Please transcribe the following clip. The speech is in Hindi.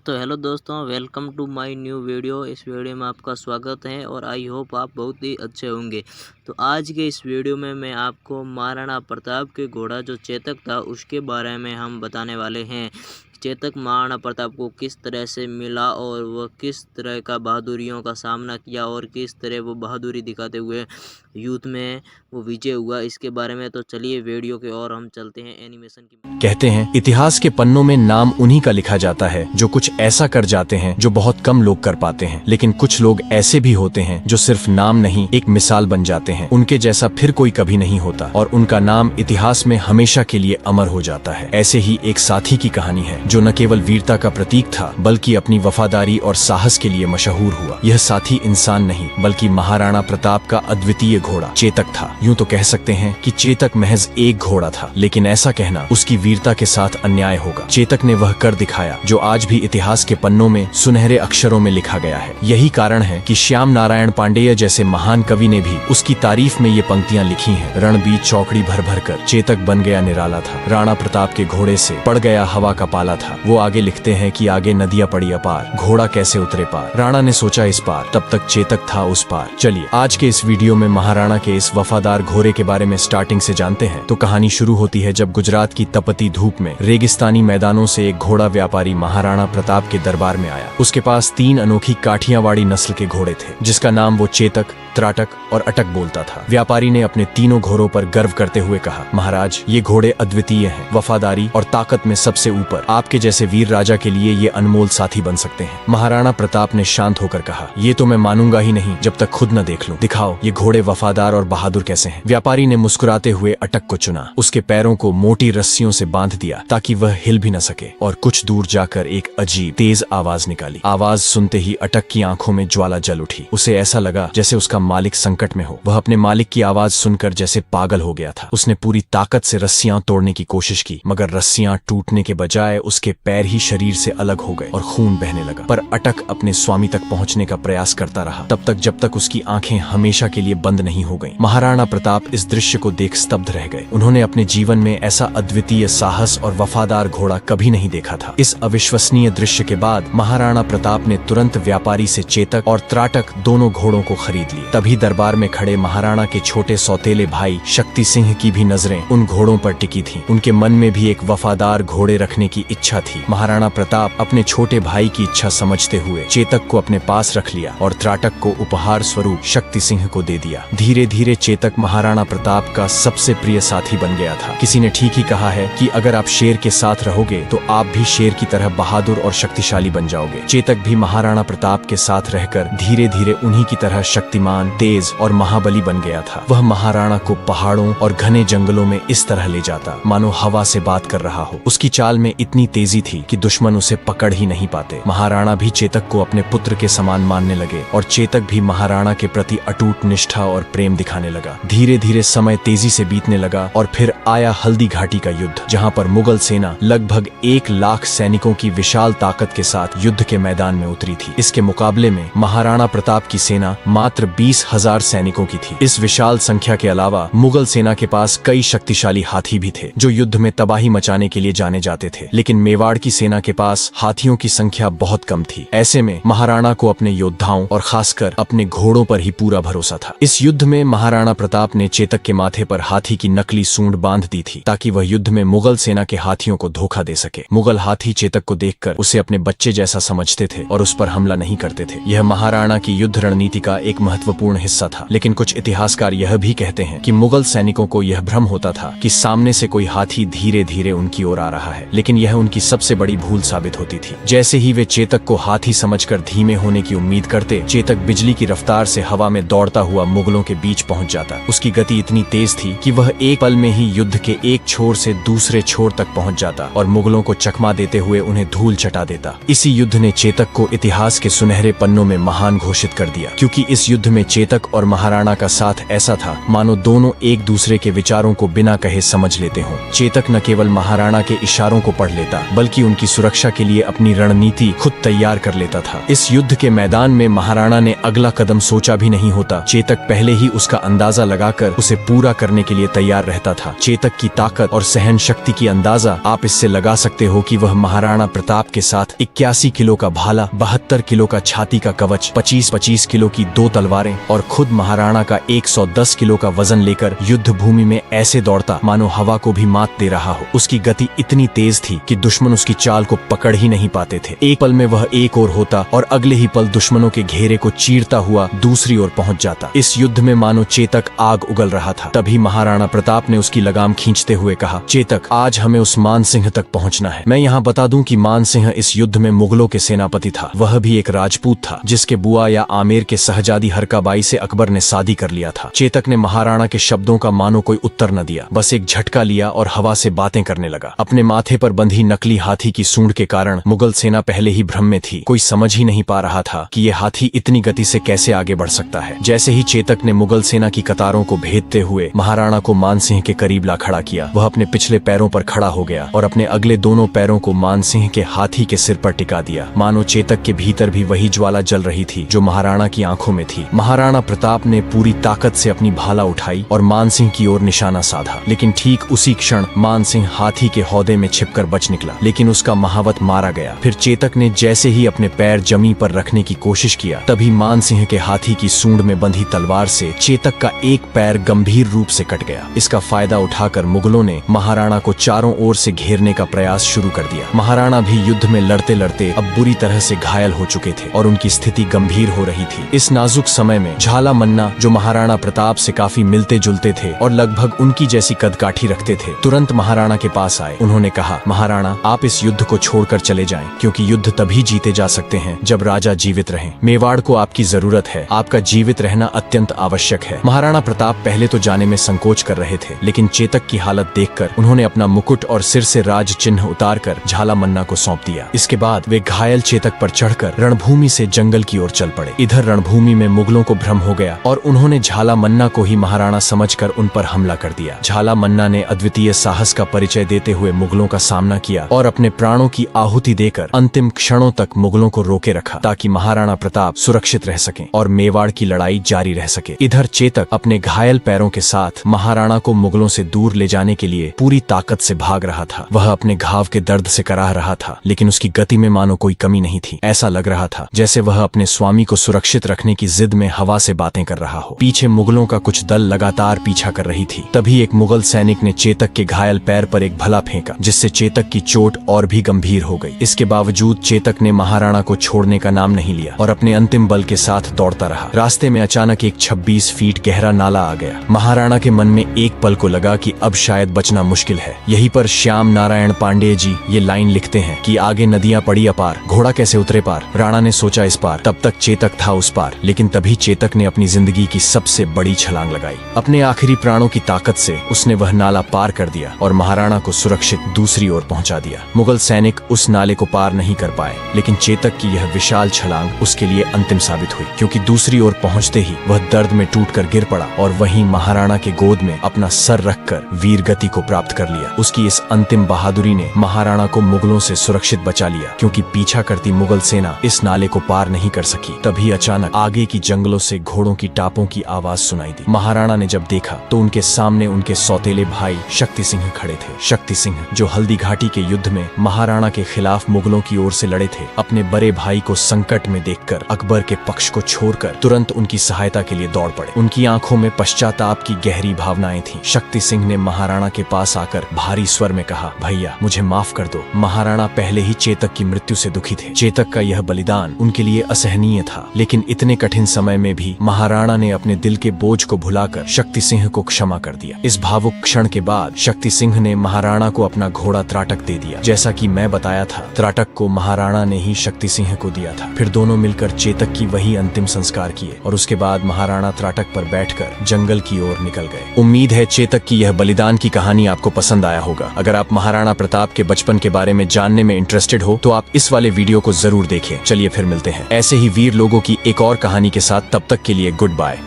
तो हेलो दोस्तों, welcome to my new video. इस वीडियो में आपका स्वागत है और आई होप आप बहुत ही अच्छे होंगे। तो आज के इस वीडियो में मैं आपको महाराणा प्रताप के घोड़ा जो चेतक था उसके बारे में हम बताने वाले हैं। चेतक महाराणा प्रताप को किस तरह से मिला और वह किस तरह का बहादुरियों का सामना किया और किस तरह वो बहादुरी दिखाते हुए युद्ध में वो विजय हुआ, इसके बारे में। तो चलिए वीडियो के और हम चलते हैं एनिमेशन की। कहते हैं इतिहास के पन्नों में नाम उन्हीं का लिखा जाता है जो कुछ ऐसा कर जाते हैं जो बहुत कम लोग कर पाते हैं, लेकिन कुछ लोग ऐसे भी होते हैं जो सिर्फ नाम नहीं एक मिसाल बन जाते हैं। उनके जैसा फिर कोई कभी नहीं होता और उनका नाम इतिहास में हमेशा के लिए अमर हो जाता है। ऐसे ही एक साथी की कहानी है जो न केवल वीरता का प्रतीक था बल्कि अपनी वफादारी और साहस के लिए मशहूर हुआ। यह साथी इंसान नहीं बल्कि महाराणा प्रताप का अद्वितीय घोड़ा चेतक था। यूं तो कह सकते हैं कि चेतक महज एक घोड़ा था, लेकिन ऐसा कहना उसकी वीरता के साथ अन्याय होगा। चेतक ने वह कर दिखाया जो आज भी इतिहास के पन्नों में सुनहरे अक्षरों में लिखा गया है। यही कारण है कि श्याम नारायण पांडेय जैसे महान कवि ने भी उसकी तारीफ में ये पंक्तियां लिखी हैं। रण बीच चौकड़ी भर भर कर चेतक बन गया निराला था, राणा प्रताप के घोड़े से पड़ गया हवा का पाला था। वो आगे लिखते हैं कि आगे नदियां पड़ी अपार, घोड़ा कैसे उतरे पार, राणा ने सोचा इस पार, तब तक चेतक था उस पार। चलिए आज के इस वीडियो में महाराणा के इस वफादार घोड़े के बारे में स्टार्टिंग से जानते हैं। तो कहानी शुरू होती है जब गुजरात की तपती धूप में रेगिस्तानी मैदानों से एक घोड़ा व्यापारी महाराणा प्रताप के दरबार में आया। उसके पास 3 अनोखी काठियावाड़ी नस्ल के घोड़े थे जिसका नाम वो चेतक, त्राटक और अटक बोलता था। व्यापारी ने अपने तीनों घोड़ों पर गर्व करते हुए कहा, महाराज ये घोड़े अद्वितीय हैं, वफादारी और ताकत में सबसे ऊपर। आपके जैसे वीर राजा के लिए ये अनमोल साथी बन सकते हैं। महाराणा प्रताप ने शांत होकर कहा, ये तो मैं मानूंगा ही नहीं जब तक खुद न देख लूं। दिखाओ ये घोड़े वफादार और बहादुर कैसे हैं। व्यापारी ने मुस्कुराते हुए अटक को चुना। उसके पैरों को मोटी रस्सियों से बांध दिया ताकि वह हिल भी न सके और कुछ दूर जाकर एक अजीब तेज आवाज निकाली। आवाज सुनते ही अटक की आंखों में ज्वाला जल उठी। उसे ऐसा लगा जैसे उसका मालिक संकट में हो। वह अपने मालिक की आवाज सुनकर जैसे पागल हो गया था। उसने पूरी ताकत से रस्सियां तोड़ने की कोशिश की, मगर रस्सियां टूटने के बजाय उसके पैर ही शरीर से अलग हो गए और खून बहने लगा। पर अटक अपने स्वामी तक पहुंचने का प्रयास करता रहा, तब तक जब तक उसकी आंखें हमेशा के लिए बंद नहीं हो गईं। महाराणा प्रताप इस दृश्य को देख स्तब्ध रह गए। उन्होंने अपने जीवन में ऐसा अद्वितीय साहस और वफादार घोड़ा कभी नहीं देखा था। इस अविश्वसनीय दृश्य के बाद महाराणा प्रताप ने तुरंत व्यापारी से चेतक और त्राटक दोनों घोड़ों को खरीद लिए। तभी दरबार में खड़े महाराणा के छोटे सौतेले भाई शक्ति सिंह की भी नजरें उन घोड़ों पर टिकी थीं। उनके मन में भी एक वफादार घोड़े रखने की इच्छा थी। महाराणा प्रताप अपने छोटे भाई की इच्छा समझते हुए चेतक को अपने पास रख लिया और त्राटक को उपहार स्वरूप शक्ति सिंह को दे दिया। धीरे धीरे चेतक महाराणा प्रताप का सबसे प्रिय साथी बन गया था। किसी ने ठीक ही कहा है कि अगर आप शेर के साथ रहोगे तो आप भी शेर की तरह बहादुर और शक्तिशाली बन जाओगे। चेतक भी महाराणा प्रताप के साथ रहकर धीरे धीरे उन्हीं की तरह शक्तिमान, तेज और महाबली बन गया था। वह महाराणा को पहाड़ों और घने जंगलों में इस तरह ले जाता मानो हवा से बात कर रहा हो। उसकी चाल में इतनी तेजी थी कि दुश्मन उसे पकड़ ही नहीं पाते। महाराणा भी चेतक को अपने पुत्र के समान मानने लगे और चेतक भी महाराणा के प्रति अटूट निष्ठा और प्रेम दिखाने लगा। धीरे धीरे समय तेजी से बीतने लगा और फिर आया हल्दी घाटी का युद्ध, जहां पर मुगल सेना लगभग 1 लाख सैनिकों की विशाल ताकत के साथ युद्ध के मैदान में उतरी थी। इसके मुकाबले में महाराणा प्रताप की सेना मात्र 20,000 सैनिकों की थी। इस विशाल संख्या के अलावा मुगल सेना के पास कई शक्तिशाली हाथी भी थे जो युद्ध में तबाही मचाने के लिए जाने जाते थे, लेकिन मेवाड़ की सेना के पास हाथियों की संख्या बहुत कम थी। ऐसे में महाराणा को अपने योद्धाओं और खासकर अपने घोड़ों पर ही पूरा भरोसा था। इस युद्ध में महाराणा प्रताप ने चेतक के माथे पर हाथी की नकली सूंड बांध दी थी ताकि वह युद्ध में मुगल सेना के हाथियों को धोखा दे सके। मुगल हाथी चेतक को देखकर उसे अपने बच्चे जैसा समझते थे और उस पर हमला नहीं करते थे। यह महाराणा की युद्ध रणनीति का एक महत्वपूर्ण हिस्सा था। लेकिन कुछ इतिहासकार यह भी कहते हैं कि मुगल सैनिकों को यह भ्रम होता था कि सामने से कोई हाथी धीरे धीरे उनकी ओर आ रहा है, लेकिन यह उनकी सबसे बड़ी भूल साबित होती थी। जैसे ही वे चेतक को हाथी समझकर धीमे होने की उम्मीद करते, चेतक बिजली की रफ्तार से हवा में दौड़ता हुआ मुगलों के बीच पहुंच जाता। उसकी गति इतनी तेज थी कि वह एक पल में ही युद्ध के एक छोर से दूसरे छोर तक पहुंच जाता और मुगलों को चकमा देते हुए उन्हें धूल चटा देता। इसी युद्ध ने चेतक को इतिहास के सुनहरे पन्नों में महान घोषित कर दिया, क्योंकि इस युद्ध में चेतक और महाराणा का साथ ऐसा था मानो दोनों एक दूसरे के विचारों को बिना कहे समझ लेते हों। चेतक न केवल महाराणा के इशारों को पढ़ लेता देता, बल्कि उनकी सुरक्षा के लिए अपनी रणनीति खुद तैयार कर लेता था। इस युद्ध के मैदान में महाराणा ने अगला कदम सोचा भी नहीं होता, चेतक पहले ही उसका अंदाजा लगाकर उसे पूरा करने के लिए तैयार रहता था। चेतक की ताकत और सहन शक्ति की अंदाजा आप इससे लगा सकते हो कि वह महाराणा प्रताप के साथ 81 किलो का भाला, 72 किलो का छाती का कवच, 25-25 किलो की 2 तलवारें और खुद महाराणा का 110 किलो का वजन लेकर युद्ध भूमि में ऐसे दौड़ता मानो हवा को भी मात दे रहा हो। उसकी गति इतनी तेज थी कि दुश्मन उसकी चाल को पकड़ ही नहीं पाते थे। एक पल में वह एक ओर होता और अगले ही पल दुश्मनों के घेरे को चीरता हुआ दूसरी ओर पहुंच जाता। इस युद्ध में मानो चेतक आग उगल रहा था। तभी महाराणा प्रताप ने उसकी लगाम खींचते हुए कहा, चेतक, आज हमें उस मान सिंह तक पहुंचना है। मैं यहाँ बता दूं कि मान सिंह इस युद्ध में मुगलों के सेनापति था। वह भी एक राजपूत था जिसके बुआ या आमेर के सहजादी हरकाबाई से अकबर ने शादी कर लिया था। चेतक ने महाराणा के शब्दों का मानो कोई उत्तर न दिया, बस एक झटका लिया और हवा से बातें करने लगा। अपने माथे पर बंधी नकली हाथी की सूंड के कारण मुगल सेना पहले ही भ्रम में थी। कोई समझ ही नहीं पा रहा था कि ये हाथी इतनी गति से कैसे आगे बढ़ सकता है। जैसे ही चेतक ने मुगल सेना की कतारों को भेदते हुए महाराणा को मानसिंह के करीब ला खड़ा किया, वह अपने पिछले पैरों पर खड़ा हो गया और अपने अगले दोनों पैरों को मानसिंह के हाथी के सिर पर टिका दिया। मानो चेतक के भीतर भी वही ज्वाला जल रही थी जो महाराणा की आंखों में थी। महाराणा प्रताप ने पूरी ताकत से अपनी भाला उठाई और मानसिंह की ओर निशाना साधा, लेकिन ठीक उसी क्षण मानसिंह हाथी के हौदे में छिपकर बच निकला, लेकिन उसका महावत मारा गया। फिर चेतक ने जैसे ही अपने पैर जमीन पर रखने की कोशिश किया, तभी मानसिंह के हाथी की सूंड में बंधी तलवार से चेतक का एक पैर गंभीर रूप से कट गया। इसका फायदा उठाकर मुगलों ने महाराणा को चारों ओर से घेरने का प्रयास शुरू कर दिया। महाराणा भी युद्ध में लड़ते लड़ते अब बुरी तरह से घायल हो चुके थे और उनकी स्थिति गंभीर हो रही थी। इस नाजुक समय में झाला मन्ना, जो महाराणा प्रताप से काफी मिलते जुलते थे और लगभग उनकी जैसी कदकाठी रखते थे, तुरंत महाराणा के पास आए। उन्होंने कहा, महाराणा, आप इस युद्ध को छोड़कर चले जाएं, क्योंकि युद्ध तभी जीते जा सकते हैं जब राजा जीवित रहें। मेवाड़ को आपकी जरूरत है, आपका जीवित रहना अत्यंत आवश्यक है। महाराणा प्रताप पहले तो जाने में संकोच कर रहे थे, लेकिन चेतक की हालत देखकर उन्होंने अपना मुकुट और सिर से राज चिन्ह उतारकर झाला मन्ना को सौंप दिया। इसके बाद वे घायल चेतक पर चढ़कर रणभूमि से जंगल की ओर चल पड़े। इधर रणभूमि में मुगलों को भ्रम हो गया और उन्होंने झाला मन्ना को ही महाराणा समझकर उन पर हमला कर दिया। झाला मन्ना ने अद्वितीय साहस का परिचय देते हुए मुगलों का सामना किया और अपने प्राणों की आहुति देकर अंतिम क्षणों तक मुगलों को रोके रखा, ताकि महाराणा प्रताप सुरक्षित रह सकें और मेवाड़ की लड़ाई जारी रह सके। इधर चेतक अपने घायल पैरों के साथ महाराणा को मुगलों से दूर ले जाने के लिए पूरी ताकत से भाग रहा था। वह अपने घाव के दर्द से कराह रहा था, लेकिन उसकी गति में मानो कोई कमी नहीं थी। ऐसा लग रहा था जैसे वह अपने स्वामी को सुरक्षित रखने की जिद में हवा से बातें कर रहा हो। पीछे मुगलों का कुछ दल लगातार पीछा कर रही थी। तभी एक मुगल सैनिक ने चेतक के घायल पैर पर एक भला फेंका, जिससे चेतक की चोट और भी गंभीर हो गई। इसके बावजूद चेतक ने महाराणा को छोड़ने का नाम नहीं लिया और अपने अंतिम बल के साथ दौड़ता रहा। रास्ते में अचानक एक 26 फीट गहरा नाला आ गया। महाराणा के मन में एक पल को लगा कि अब शायद बचना मुश्किल है। यहीं पर श्याम नारायण पांडेय जी ये लाइन लिखते हैं कि आगे नदियां पड़ी अपार, घोड़ा कैसे उतरे पार। राणा ने सोचा इस पार, तब तक चेतक था उस पार, लेकिन तभी चेतक ने अपनी जिंदगी की सबसे बड़ी छलांग लगाई। अपने आखिरी प्राणों की ताकत से उसने वह नाला पार कर दिया और महाराणा को सुरक्षित दूसरी ओर पहुंचा दिया। मुगल सैनिक उस नाले को पार नहीं कर पाए, लेकिन चेतक की यह विशाल छलांग उसके लिए अंतिम साबित हुई, क्योंकि दूसरी ओर पहुंचते ही वह दर्द में टूटकर गिर पड़ा और वहीं महाराणा के गोद में अपना सर रखकर वीर गति को प्राप्त कर लिया। उसकी इस अंतिम बहादुरी ने महाराणा को मुगलों से सुरक्षित बचा लिया, क्योंकि पीछा करती मुगल सेना इस नाले को पार नहीं कर सकी। तभी अचानक आगे की जंगलों से घोड़ों की टापों की आवाज सुनाई दी। महाराणा ने जब देखा तो उनके सामने उनके सौतेले भाई शक्ति सिंह खड़े थे। शक्ति सिंह, जो हल्दी घाटी के युद्ध में महाराणा के खिलाफ मुगलों की ओर से लड़े थे, अपने बड़े भाई को संकट में देखकर अकबर के पक्ष को छोड़कर तुरंत उनकी सहायता के लिए दौड़ पड़े। उनकी आंखों में पश्चाताप की गहरी भावनाएं थीं। शक्ति सिंह ने महाराणा के पास आकर भारी स्वर में कहा, भैया मुझे माफ कर दो। महाराणा पहले ही चेतक की मृत्यु से दुखी थे। चेतक का यह बलिदान उनके लिए असहनीय था, लेकिन इतने कठिन समय में भी महाराणा ने अपने दिल के बोझ को भुलाकर शक्ति सिंह को क्षमा कर दिया। इस भावुक क्षण के बाद शक्ति सिंह ने महाराणा को अपना घोड़ा त्राटक दे दिया। जैसा कि मैं बताया था, त्राटक को महाराणा ने ही शक्ति सिंह को दिया था। फिर दोनों मिलकर चेतक की वही अंतिम संस्कार किए और उसके बाद महाराणा त्राटक पर बैठकर जंगल की ओर निकल गए। उम्मीद है चेतक की यह बलिदान की कहानी आपको पसंद आया होगा। अगर आप महाराणा प्रताप के बचपन के बारे में जानने में इंटरेस्टेड हो तो आप इस वाले वीडियो को जरूर देखें। चलिए फिर मिलते हैं ऐसे ही वीर लोगों की एक और कहानी के साथ। तब तक के लिए गुड बाय।